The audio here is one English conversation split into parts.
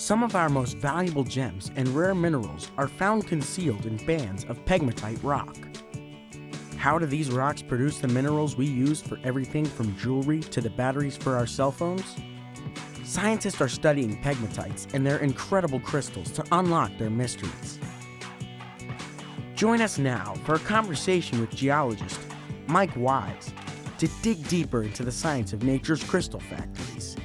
Some of our most valuable gems and rare minerals are found concealed in bands of pegmatite rock. How do these rocks produce the minerals we use for everything from jewelry to the batteries for our cell phones? Scientists are studying pegmatites and their incredible crystals to unlock their mysteries. Join us now for a conversation with geologist Mike Wise to dig deeper into the science of nature's crystal factories.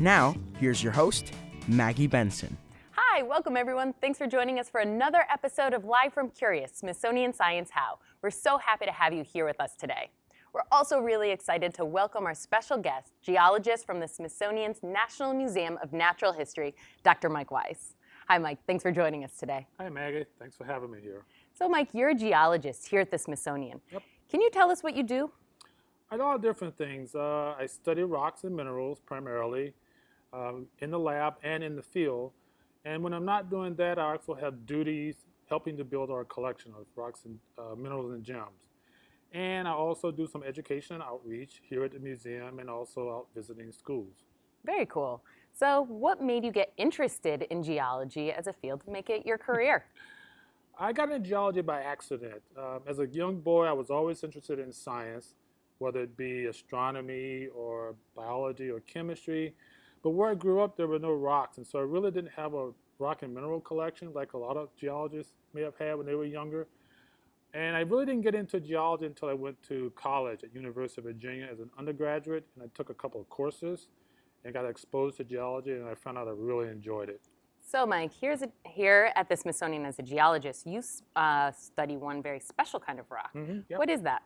Now, here's your host, Maggie Benson. Hi, welcome everyone. Thanks for joining us for another episode of Live from Curious, Smithsonian Science How. We're so happy to have you here with us today. We're also really excited to welcome our special guest, geologist from the Smithsonian's National Museum of Natural History, Dr. Mike Wise. Hi, Mike. Thanks for joining us today. Hi, Maggie. Thanks for having me here. So, Mike, you're a geologist here at the Smithsonian. Yep. Can you tell us what you do? I do all different things. I study rocks and minerals primarily in the lab and in the field. And when I'm not doing that, I also have duties helping to build our collection of rocks and minerals and gems. And I also do some education and outreach here at the museum and also out visiting schools. Very cool. So what made you get interested in geology as a field to make it your career? I got into geology by accident. As a young boy, I was always interested in science, whether it be astronomy or biology or chemistry. But where I grew up, there were no rocks, and so I really didn't have a rock and mineral collection like a lot of geologists may have had when they were younger. And I really didn't get into geology until I went to college at University of Virginia as an undergraduate, and I took a couple of courses and got exposed to geology, and I found out I really enjoyed it. So, Mike, here at the Smithsonian as a geologist, you study one very special kind of rock. Yep. What is that?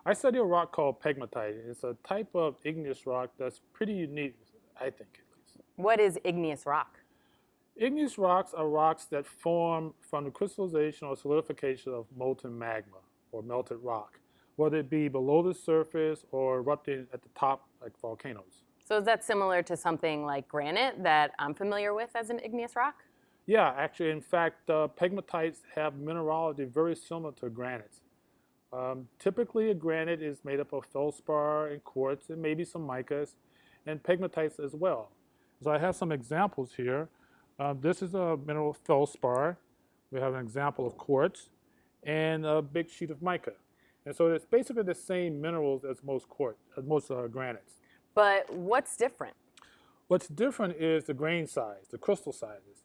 I study a rock called pegmatite. It's a type of igneous rock that's pretty unique, I think at least. What is igneous rock? Igneous rocks are rocks that form from the crystallization or solidification of molten magma or melted rock, whether it be below the surface or erupting at the top like volcanoes. So is that similar to something like granite that I'm familiar with as an igneous rock? Yeah, actually, in fact, pegmatites have mineralogy very similar to granites. Typically, a granite is made up of feldspar and quartz and maybe some micas, and pegmatites as well. So I have some examples here. This is a mineral feldspar. We have an example of quartz and a big sheet of mica. And so it's basically the same minerals as most granites. But what's different? What's different is the grain size, the crystal sizes.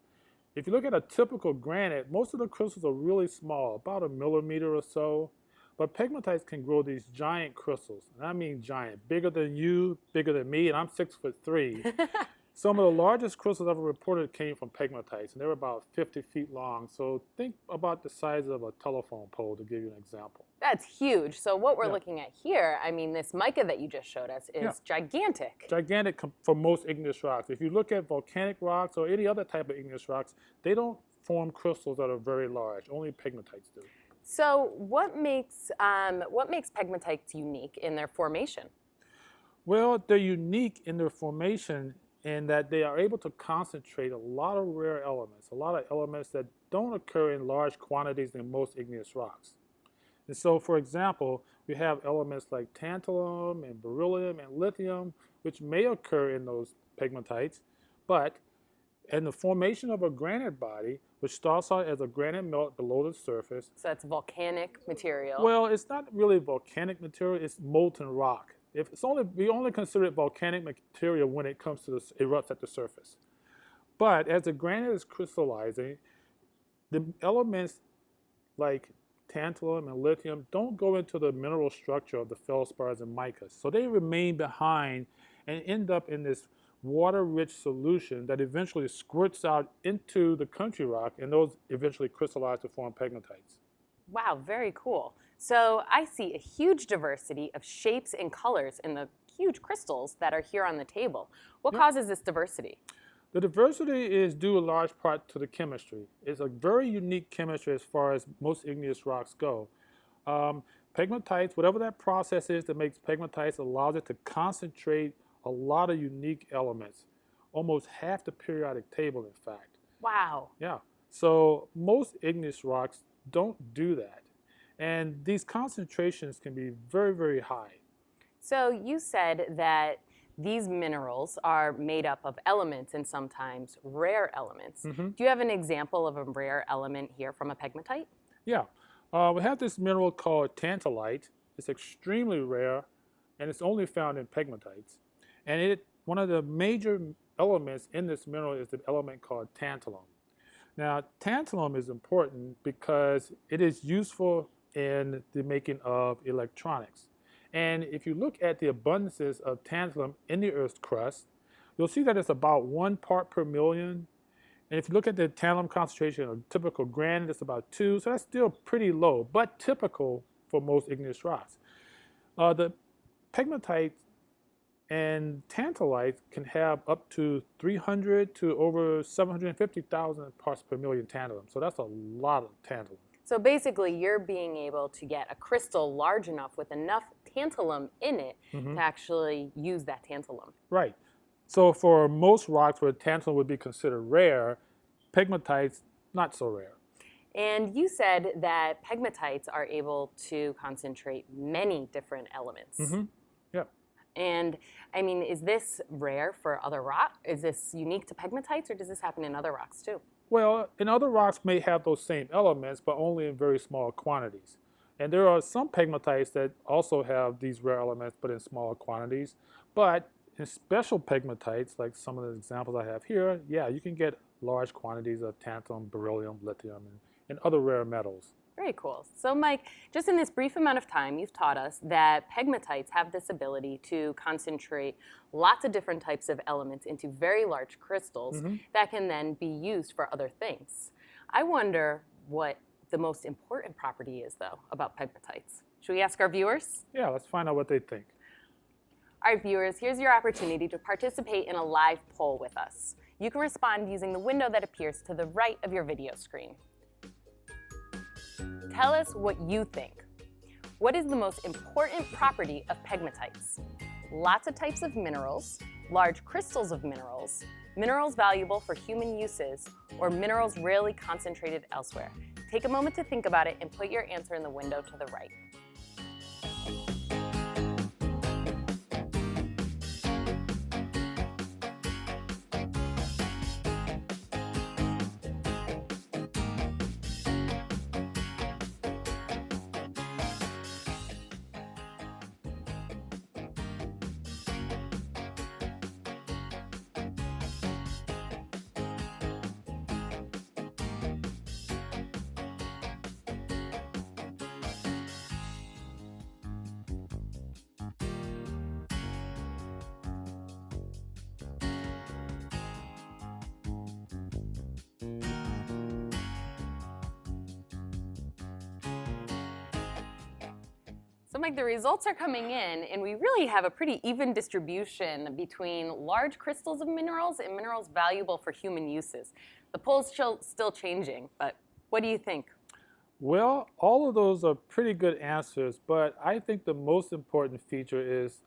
If you look at a typical granite, most of the crystals are really small, about a millimeter or so. But pegmatites can grow these giant crystals, and I mean giant, bigger than you, bigger than me, and I'm 6'3". Some of the largest crystals ever reported came from pegmatites, and they were about 50 feet long. So think about the size of a telephone pole to give you an example. That's huge. So what we're looking at here, I mean, this mica that you just showed us is gigantic. Gigantic for most igneous rocks. If you look at volcanic rocks or any other type of igneous rocks, they don't form crystals that are very large. Only pegmatites do. So what makes pegmatites unique in their formation? Well, they're unique in their formation in that they are able to concentrate a lot of rare elements, a lot of elements that don't occur in large quantities in most igneous rocks. And so, for example, we have elements like tantalum and beryllium and lithium, which may occur in those pegmatites, but in the formation of a granite body, which starts out as a granite melt below the surface. So that's volcanic material. Well, it's not really volcanic material, it's molten rock. We only consider it volcanic material when it comes to erupts at the surface. But as the granite is crystallizing, the elements like tantalum and lithium don't go into the mineral structure of the feldspars and micas. So they remain behind and end up in this water-rich solution that eventually squirts out into the country rock, and those eventually crystallize to form pegmatites. Wow, very cool. So I see a huge diversity of shapes and colors in the huge crystals that are here on the table. What causes this diversity? The diversity is due in large part to the chemistry. It's a very unique chemistry as far as most igneous rocks go. Pegmatites, whatever that process is that makes pegmatites, allows it to concentrate a lot of unique elements, almost half the periodic table, in fact. Wow. Yeah. So most igneous rocks don't do that. And these concentrations can be very, very high. So you said that these minerals are made up of elements and sometimes rare elements. Mm-hmm. Do you have an example of a rare element here from a pegmatite? Yeah. We have this mineral called tantalite. It's extremely rare, and it's only found in pegmatites. And one of the major elements in this mineral is the element called tantalum. Now, tantalum is important because it is useful in the making of electronics. And if you look at the abundances of tantalum in the Earth's crust, you'll see that it's about 1 part per million. And if you look at the tantalum concentration of typical granite, it's about 2. So that's still pretty low, but typical for most igneous rocks. The pegmatites and tantalites can have up to 300 to over 750,000 parts per million tantalum. So that's a lot of tantalum. So basically, you're being able to get a crystal large enough with enough tantalum in it to actually use that tantalum. Right. So for most rocks where tantalum would be considered rare, pegmatites not so rare. And you said that pegmatites are able to concentrate many different elements. Yeah. And I mean, is this rare for other rocks? Is this unique to pegmatites, or does this happen in other rocks too? Well, and other rocks may have those same elements, but only in very small quantities. And there are some pegmatites that also have these rare elements, but in smaller quantities. But in special pegmatites, like some of the examples I have here, yeah, you can get large quantities of tantalum, beryllium, lithium, and other rare metals. Very cool. So Mike, just in this brief amount of time, you've taught us that pegmatites have this ability to concentrate lots of different types of elements into very large crystals that can then be used for other things. I wonder what the most important property is, though, about pegmatites. Should we ask our viewers? Yeah, let's find out what they think. All right, viewers, here's your opportunity to participate in a live poll with us. You can respond using the window that appears to the right of your video screen. Tell us what you think. What is the most important property of pegmatites? Lots of types of minerals, large crystals of minerals, minerals valuable for human uses, or minerals rarely concentrated elsewhere? Take a moment to think about it and put your answer in the window to the right. So Mike, the results are coming in, and we really have a pretty even distribution between large crystals of minerals and minerals valuable for human uses. The poll's still changing, but what do you think? Well, all of those are pretty good answers, but I think the most important feature is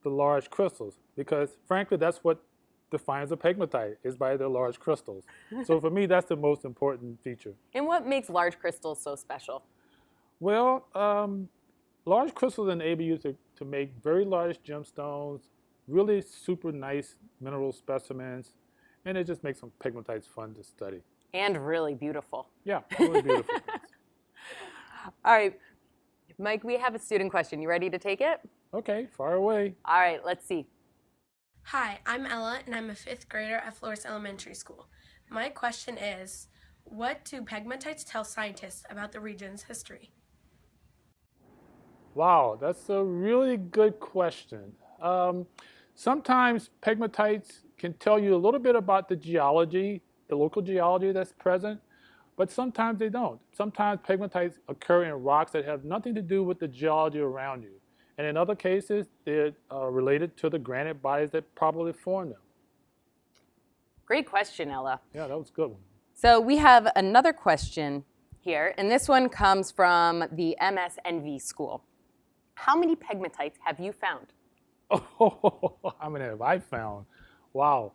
the large crystals, because frankly, that's what defines a pegmatite, is by their large crystals. So for me, that's the most important feature. And what makes large crystals so special? Well, large crystals enable you to make very large gemstones, really super nice mineral specimens, and it just makes some pegmatites fun to study. And really beautiful. Yeah, really beautiful things. All right, Mike, we have a student question. You ready to take it? Okay, fire away. All right, let's see. Hi, I'm Ella, and I'm a 5th grader at Flores Elementary School. My question is, what do pegmatites tell scientists about the region's history? Wow, that's a really good question. Sometimes pegmatites can tell you a little bit about the geology, the local geology that's present, but sometimes they don't. Sometimes pegmatites occur in rocks that have nothing to do with the geology around you. And in other cases, they're related to the granite bodies that probably formed them. Great question, Ella. Yeah, that was a good one. So we have another question here, and this one comes from the MSNV school. How many pegmatites have you found? Oh, how many have I found? Wow,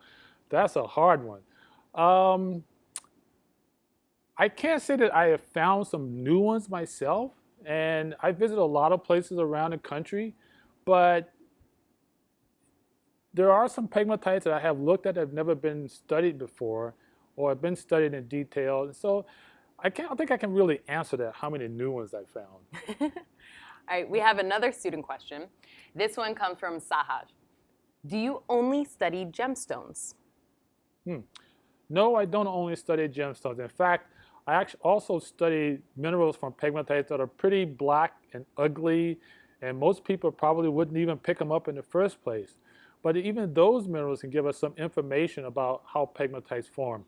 that's a hard one. I can't say that I have found some new ones myself, and I visit a lot of places around the country, but there are some pegmatites that I have looked at that have never been studied before or have been studied in detail. And so I don't think I can really answer that, how many new ones I found. All right, we have another student question. This one comes from Sahaj. Do you only study gemstones? No, I don't only study gemstones. In fact, I actually also study minerals from pegmatites that are pretty black and ugly, and most people probably wouldn't even pick them up in the first place. But even those minerals can give us some information about how pegmatites form.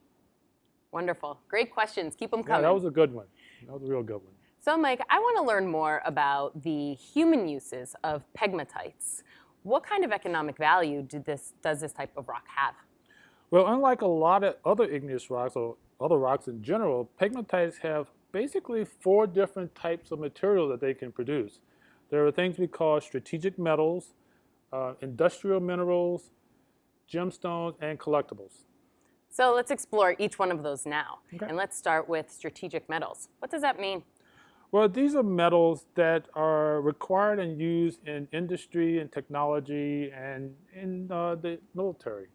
Wonderful. Great questions. Keep them Yeah, coming. that was a good one. That was a real good one. So, Mike, I want to learn more about the human uses of pegmatites. What kind of economic value does this type of rock have? Well, unlike a lot of other igneous rocks or other rocks in general, pegmatites have basically 4 different types of material that they can produce. There are things we call strategic metals, industrial minerals, gemstones, and collectibles. So let's explore each one of those now. Okay. And let's start with strategic metals. What does that mean? Well, these are metals that are required and used in industry and technology and in the military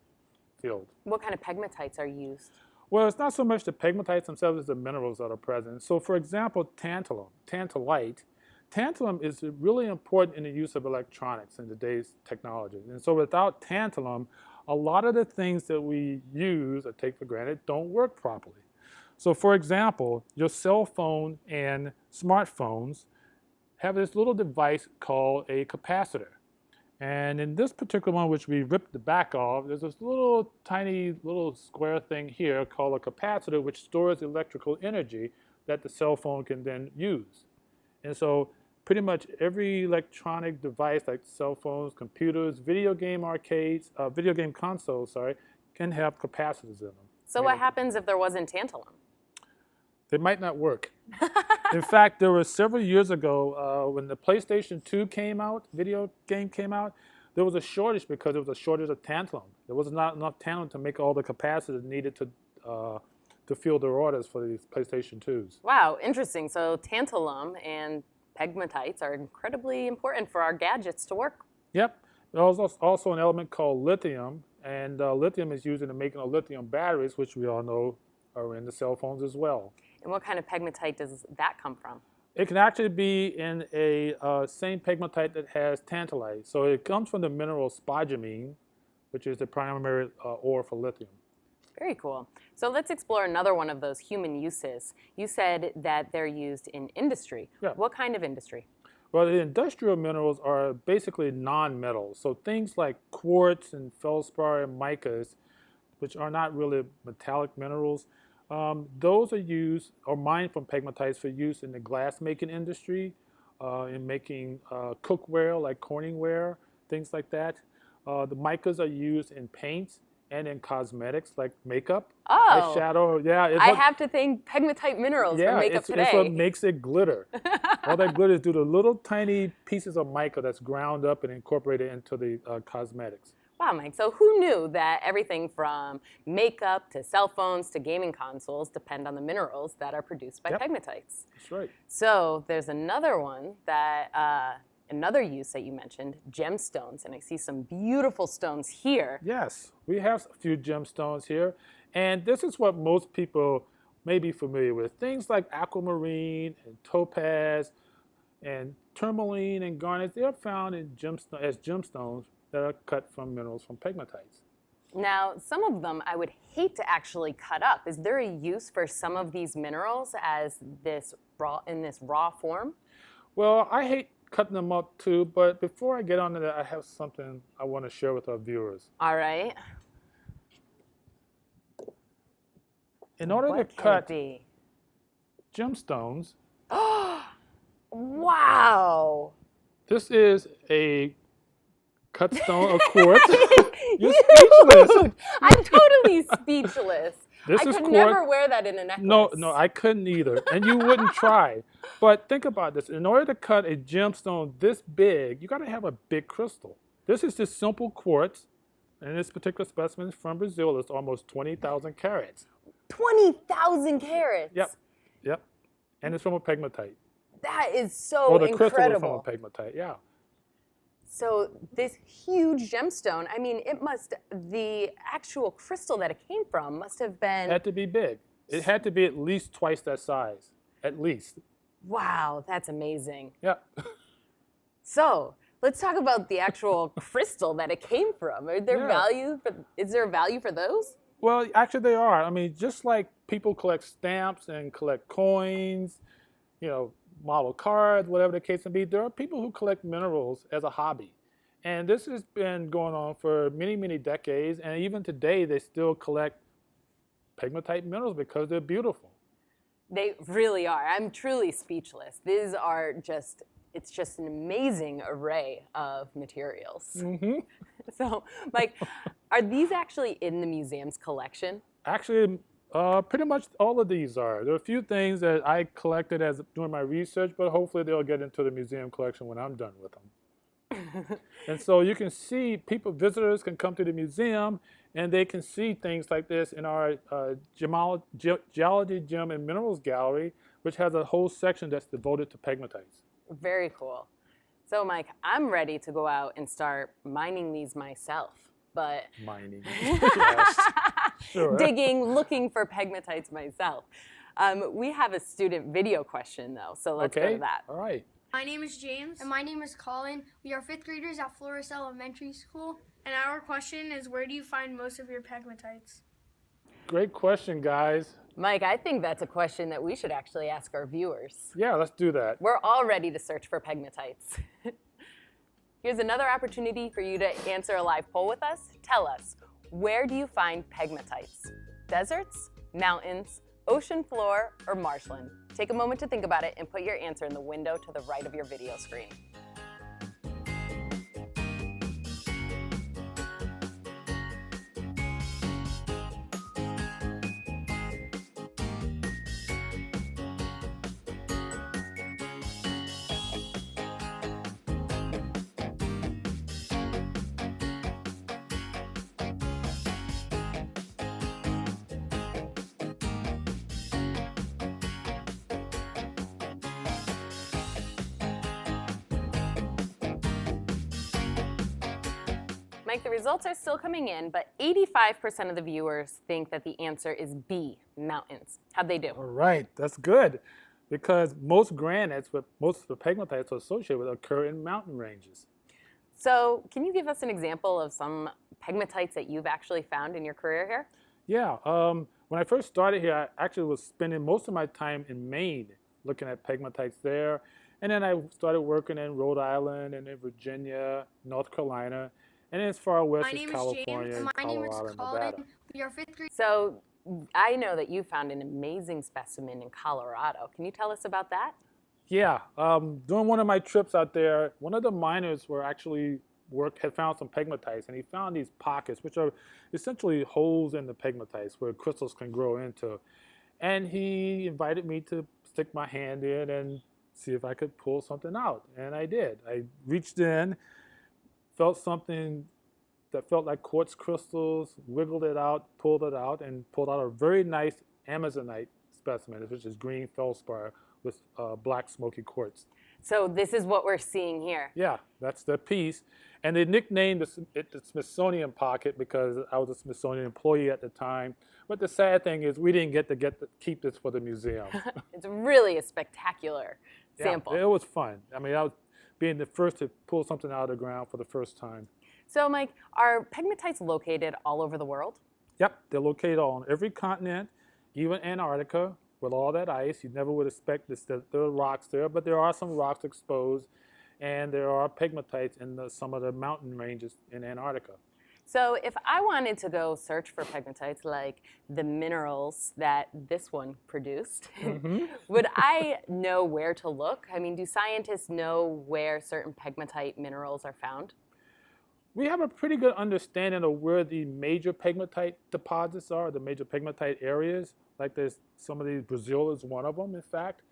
field. What kind of pegmatites are used? Well, it's not so much the pegmatites themselves as the minerals that are present. So, for example, tantalite. Tantalum is really important in the use of electronics in today's technology. And so without tantalum, a lot of the things that we use or take for granted don't work properly. So for example, your cell phone and smartphones have this little device called a capacitor. And in this particular one, which we ripped the back off, there's this little tiny little square thing here called a capacitor, which stores electrical energy that the cell phone can then use. And so pretty much every electronic device like cell phones, computers, video game consoles, can have capacitors in them. So what happens if there wasn't tantalum? They might not work. In fact, there were several years ago when the PlayStation 2 video game came out, there was a shortage because there was a shortage of tantalum. There was not enough tantalum to make all the capacitors needed to fill their orders for these PlayStation 2s. Wow, interesting. So tantalum and pegmatites are incredibly important for our gadgets to work. Yep. There's also an element called lithium, and lithium is used in the making of lithium batteries, which we all know are in the cell phones as well. And what kind of pegmatite does that come from? It can actually be in a same pegmatite that has tantalite. So it comes from the mineral spodumene, which is the primary ore for lithium. Very cool. So let's explore another one of those human uses. You said that they're used in industry. Yeah. What kind of industry? Well, the industrial minerals are basically non-metals. So things like quartz and feldspar and micas, which are not really metallic minerals, those are used or mined from pegmatites for use in the glass-making industry, in making cookware like Corningware, things like that. The micas are used in paints and in cosmetics like makeup, eyeshadow. Yeah, I have to thank pegmatite minerals for makeup today. It's what makes it glitter. All that glitter is due to little tiny pieces of mica that's ground up and incorporated into the cosmetics. Wow, Mike. So who knew that everything from makeup to cell phones to gaming consoles depend on the minerals that are produced by pegmatites? That's right. So there's another one that, another use that you mentioned, gemstones. And I see some beautiful stones here. Yes, we have a few gemstones here. And this is what most people may be familiar with. Things like aquamarine and topaz and tourmaline and garnet, they are found in as gemstones that are cut from minerals from pegmatites. Now, some of them I would hate to actually cut up. Is there a use for some of these minerals as in this raw form? Well, I hate cutting them up too, but before I get on to that, I have something I want to share with our viewers. All right. In order to cut gemstones, wow! this is a cut stone of quartz. You're speechless. I'm totally speechless. This I is could quartz. never wear that in a necklace. No, I couldn't either, and you wouldn't try. But think about this. In order to cut a gemstone this big, you got to have a big crystal. This is just simple quartz, and this particular specimen is from Brazil. It's almost 20,000 carats. 20,000 carats? Yep. And it's from a pegmatite. That is so Or the incredible. crystal is from a pegmatite, yeah. So this huge gemstone, I mean, the actual crystal that it came from must have It been, had to be big. It had to be at least twice that size, at least. wow, that's amazing. Yeah. So let's talk about the actual crystal that it came from. Is there a value for those? Well, actually they are. I mean, just like people collect stamps and collect coins, model cards, whatever the case may be, there are people who collect minerals as a hobby. And this has been going on for many, many decades. And even today, they still collect pegmatite minerals because they're beautiful. They really are. I'm truly speechless. It's just an amazing array of materials. Mm-hmm. So, Mike, are these actually in the museum's collection? Actually, pretty much all of these are. There are a few things that I collected as doing my research, but hopefully they'll get into the museum collection when I'm done with them. And so you can see, visitors can come to the museum and they can see things like this in our Geology, Gem, and Minerals Gallery, which has a whole section that's devoted to pegmatites. Very cool. So, Mike, I'm ready to go out and start mining these myself. But Mining. Yes. Sure. digging, looking for pegmatites myself. We have a student video question, though, so let's go to that. All right. My name is James. And my name is Colin. We are fifth graders at Flores Elementary School. And our question is, where do you find most of your pegmatites? Great question, guys. Mike, I think that's a question that we should actually ask our viewers. Yeah, let's do that. We're all ready to search for pegmatites. Here's another opportunity for you to answer a live poll with us. Tell us, where do you find pegmatites? Deserts, mountains, ocean floor, or marshland? Take a moment to think about it and put your answer in the window to the right of your video screen. Mike, the results are still coming in, but 85% of the viewers think that the answer is B, mountains. How'd they do? All right, that's good. Because most granites, most of the pegmatites are associated with, occur in mountain ranges. So can you give us an example of some pegmatites that you've actually found in your career here? Yeah, when I first started here, I actually was spending most of my time in Maine looking at pegmatites there. And then I started working in Rhode Island and in Virginia, North Carolina, and as far west as California, and Colorado, and Nevada. We are fifth graders. So I know that you found an amazing specimen in Colorado. Can you tell us about that? Yeah, during one of my trips out there, one of the miners had found some pegmatites, and he found these pockets, which are essentially holes in the pegmatites where crystals can grow into. And he invited me to stick my hand in and see if I could pull something out, and I did. I reached in, felt something that felt like quartz crystals, wiggled it out, and pulled out a very nice Amazonite specimen, which is green feldspar with black smoky quartz. So this is what we're seeing here. Yeah, that's the piece. And they nicknamed it the Smithsonian pocket because I was a Smithsonian employee at the time. But the sad thing is we didn't get to keep this for the museum. It's really a spectacular sample. Yeah, it was fun. I mean, I was being the first to pull something out of the ground for the first time. So Mike, are pegmatites located all over the world? Yep, they're located on every continent, even Antarctica. With all that ice, you never would expect that there are rocks there, but there are some rocks exposed, and there are pegmatites in some of the mountain ranges in Antarctica. So if I wanted to go search for pegmatites, like the minerals that this one produced, would I know where to look? I mean, do scientists know where certain pegmatite minerals are found? We have a pretty good understanding of where the major pegmatite deposits are, the major pegmatite areas. Like there's some of these, Brazil is one of them, in fact.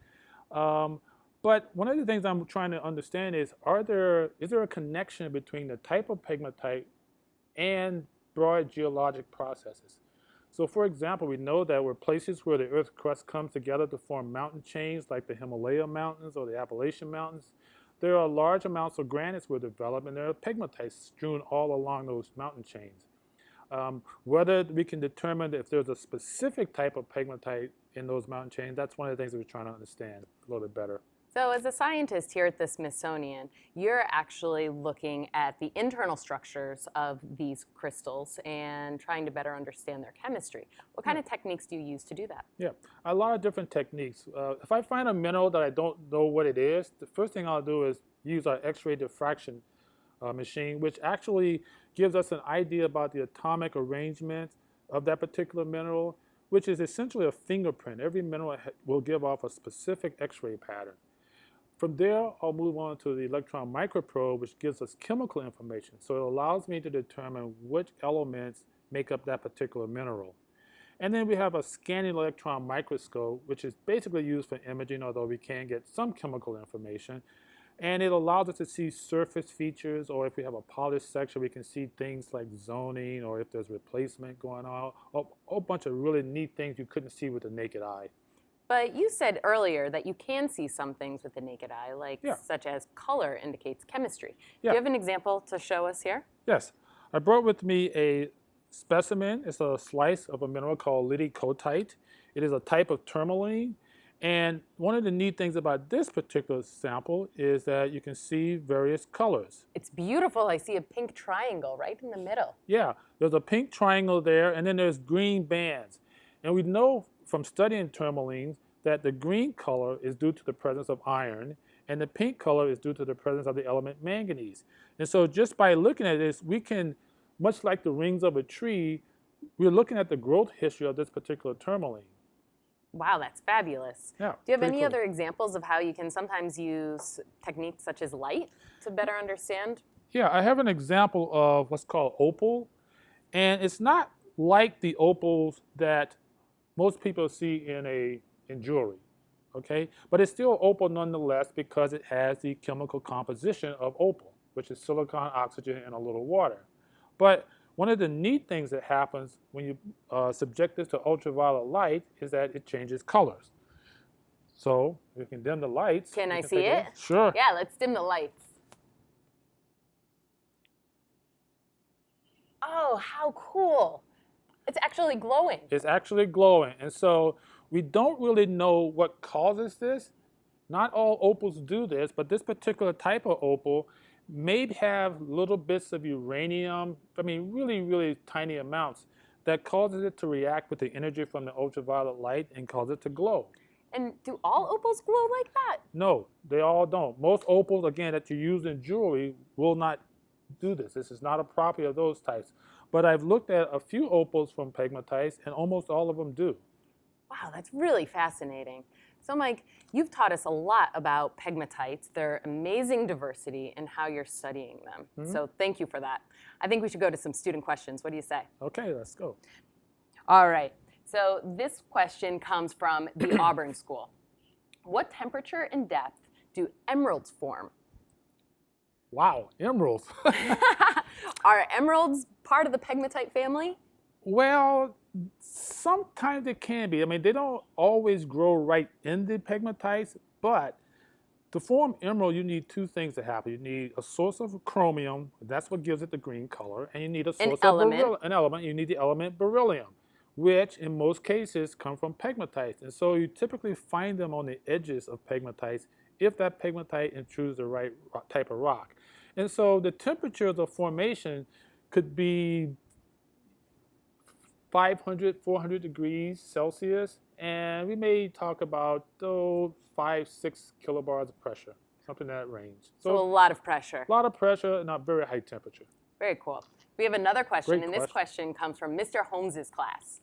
But one of the things I'm trying to understand is there a connection between the type of pegmatite and broad geologic processes? So for example, we know that where places where the Earth's crust comes together to form mountain chains like the Himalaya Mountains or the Appalachian Mountains, there are large amounts of granites were developed, and there are pegmatites strewn all along those mountain chains. Whether we can determine if there's a specific type of pegmatite in those mountain chains, that's one of the things that we're trying to understand a little bit better. So as a scientist here at the Smithsonian, you're actually looking at the internal structures of these crystals and trying to better understand their chemistry. What kind of techniques do you use to do that? Yeah, a lot of different techniques. If I find a mineral that I don't know what it is, the first thing I'll do is use our X-ray diffraction machine, which actually gives us an idea about the atomic arrangement of that particular mineral, which is essentially a fingerprint. Every mineral will give off a specific X-ray pattern. From there, I'll move on to the electron microprobe, which gives us chemical information. So it allows me to determine which elements make up that particular mineral. And then we have a scanning electron microscope, which is basically used for imaging, although we can get some chemical information. And it allows us to see surface features, or if we have a polished section, we can see things like zoning, or if there's replacement going on, a whole bunch of really neat things you couldn't see with the naked eye. But you said earlier that you can see some things with the naked eye, like such as color indicates chemistry. Do you have an example to show us here? Yes. I brought with me a specimen. It's a slice of a mineral called lidicotite. It is a type of tourmaline. And one of the neat things about this particular sample is that you can see various colors. It's beautiful. I see a pink triangle right in the middle. Yeah, there's a pink triangle there, and then there's green bands. And we know from studying tourmalines that the green color is due to the presence of iron, and the pink color is due to the presence of the element manganese. And so just by looking at this, we can, much like the rings of a tree, we're looking at the growth history of this particular tourmaline. Wow, that's fabulous. Yeah, do you have any cool. other examples of how you can sometimes use techniques such as light to better understand? Yeah, I have an example of what's called opal. And it's not like the opals that most people see in jewelry, okay? But it's still opal nonetheless because it has the chemical composition of opal, which is silicon, oxygen, and a little water. But one of the neat things that happens when you subject this to ultraviolet light is that it changes colors. So we can dim the lights. Can I see it? Sure. Yeah, let's dim the lights. Oh, how cool. It's actually glowing. It's actually glowing. And so we don't really know what causes this. Not all opals do this, but this particular type of opal may have little bits of uranium, I mean really, really tiny amounts, that causes it to react with the energy from the ultraviolet light and cause it to glow. And do all opals glow like that? No, they all don't. Most opals, again, that you use in jewelry will not do this. This is not a property of those types. But I've looked at a few opals from pegmatites, and almost all of them do. Wow, that's really fascinating. So Mike, you've taught us a lot about pegmatites, their amazing diversity, and how you're studying them. So thank you for that. I think we should go to some student questions. What do you say? Okay, let's go. All right. So this question comes from the Auburn School. What temperature and depth do emeralds form? Wow, emeralds. Are emeralds part of the pegmatite family? Well, sometimes it can be. I mean, they don't always grow right in the pegmatites, but to form emerald, you need two things to happen. You need a source of chromium, that's what gives it the green color, and you need a source of an element. You need the element beryllium, which in most cases come from pegmatites. And so you typically find them on the edges of pegmatites if that pegmatite intrudes the right type of rock. And so the temperatures of formation could be 500, 400 degrees Celsius, and we may talk about 5, 6 kilobars of pressure, something in that range. So a lot of pressure. A lot of pressure and a very high temperature. Very cool. We have another question, Great and this question comes from Mr. Holmes's class.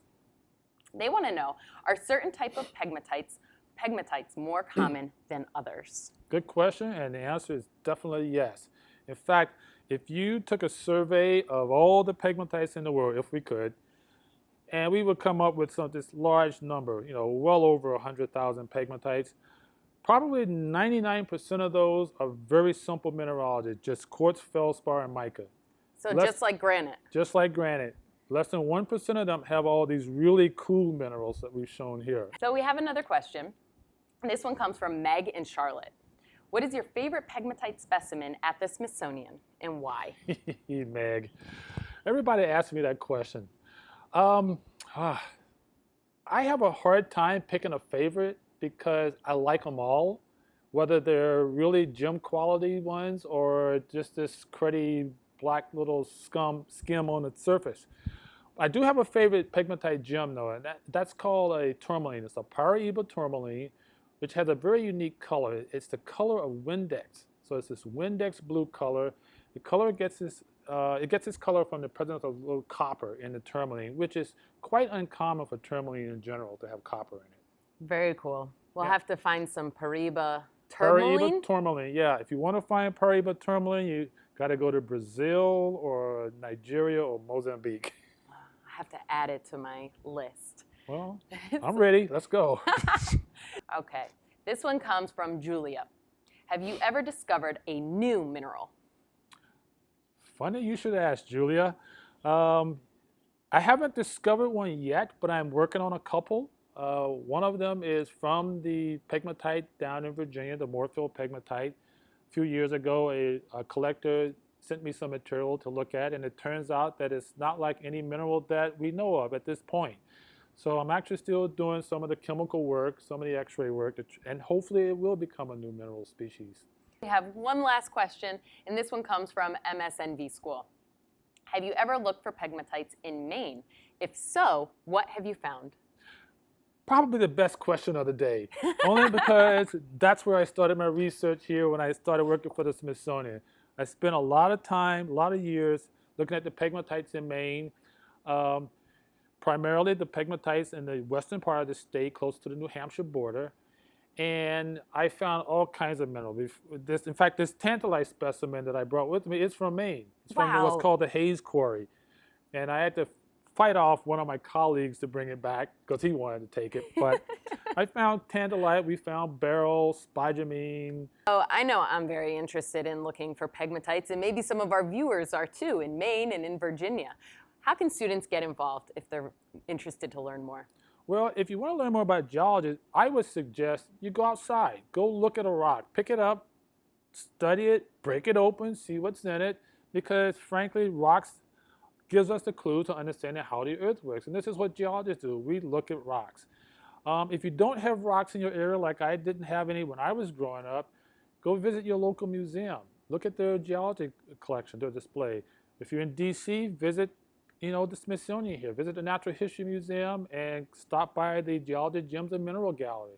They want to know, are certain type of pegmatites more common than others? Good question, and the answer is definitely yes. In fact, if you took a survey of all the pegmatites in the world, if we could, and we would come up with this large number, well over 100,000 pegmatites, probably 99% of those are very simple mineralogy, just quartz, feldspar, and mica. So just like granite. Just like granite. Less than 1% of them have all these really cool minerals that we've shown here. So we have another question. This one comes from Meg and Charlotte. What is your favorite pegmatite specimen at the Smithsonian and why? Meg, everybody asks me that question. Um, ah, I have a hard time picking a favorite because I like them all, whether they're really gem quality ones or just this cruddy black little skim on the surface. I do have a favorite pegmatite gem though, and that's called a tourmaline. It's a Paraíba tourmaline, which has a very unique color. It's the color of Windex. So it's this Windex blue color. The color gets its color from the presence of a little copper in the tourmaline, which is quite uncommon for tourmaline in general to have copper in it. Very cool. We'll Yeah. have to find some Paraíba tourmaline. Paraíba tourmaline, yeah. If you want to find Paraíba tourmaline, you got to go to Brazil or Nigeria or Mozambique. I have to add it to my list. Well, I'm ready. Let's go. Okay, this one comes from Julia. Have you ever discovered a new mineral? Funny you should ask, Julia. I haven't discovered one yet, but I'm working on a couple. One of them is from the pegmatite down in Virginia, the Moorfield pegmatite. A few years ago, a collector sent me some material to look at, and it turns out that it's not like any mineral that we know of at this point. So I'm actually still doing some of the chemical work, some of the x-ray work, and hopefully it will become a new mineral species. We have one last question, and this one comes from MSNV School. Have you ever looked for pegmatites in Maine? If so, what have you found? Probably the best question of the day, only because that's where I started my research here when I started working for the Smithsonian. I spent a lot of time, a lot of years looking at the pegmatites in Maine, primarily the pegmatites in the western part of the state close to the New Hampshire border. And I found all kinds of minerals. In fact, this tantalite specimen that I brought with me is from Maine. It's from Wow. what's called the Hayes Quarry. And I had to fight off one of my colleagues to bring it back because he wanted to take it. But I found tantalite, we found beryl, spodumene. Oh, I know I'm very interested in looking for pegmatites, and maybe some of our viewers are too, in Maine and in Virginia. How can students get involved if they're interested to learn more? Well, if you want to learn more about geology, I would suggest you go outside. Go look at a rock. Pick it up, study it, break it open, see what's in it. Because frankly, rocks gives us the clue to understanding how the earth works. And this is what geologists do. We look at rocks. If you don't have rocks in your area, like I didn't have any when I was growing up, go visit your local museum. Look at their geology collection, their display. If you're in DC, visit the Smithsonian here. Visit the Natural History Museum and stop by the Geology, Gems, and Mineral Gallery.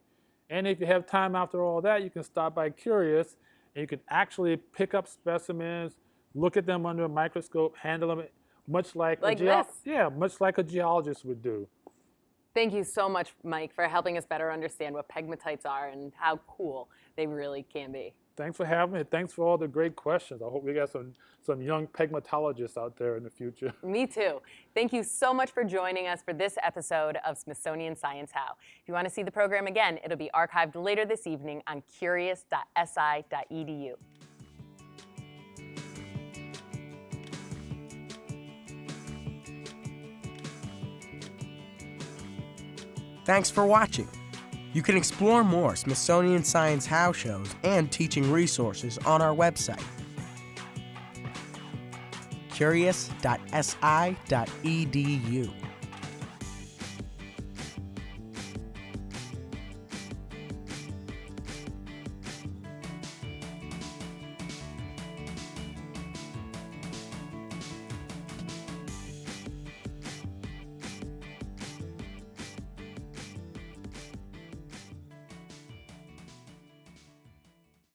And if you have time after all that, you can stop by Curious, and you can actually pick up specimens, look at them under a microscope, handle them much like much like a geologist would do. Thank you so much, Mike, for helping us better understand what pegmatites are and how cool they really can be. Thanks for having me. Thanks for all the great questions. I hope we got some young pegmatologists out there in the future. Me too. Thank you so much for joining us for this episode of Smithsonian Science How. If you want to see the program again, it'll be archived later this evening on curious.si.edu. Thanks for watching. You can explore more Smithsonian Science How shows and teaching resources on our website, curious.si.edu.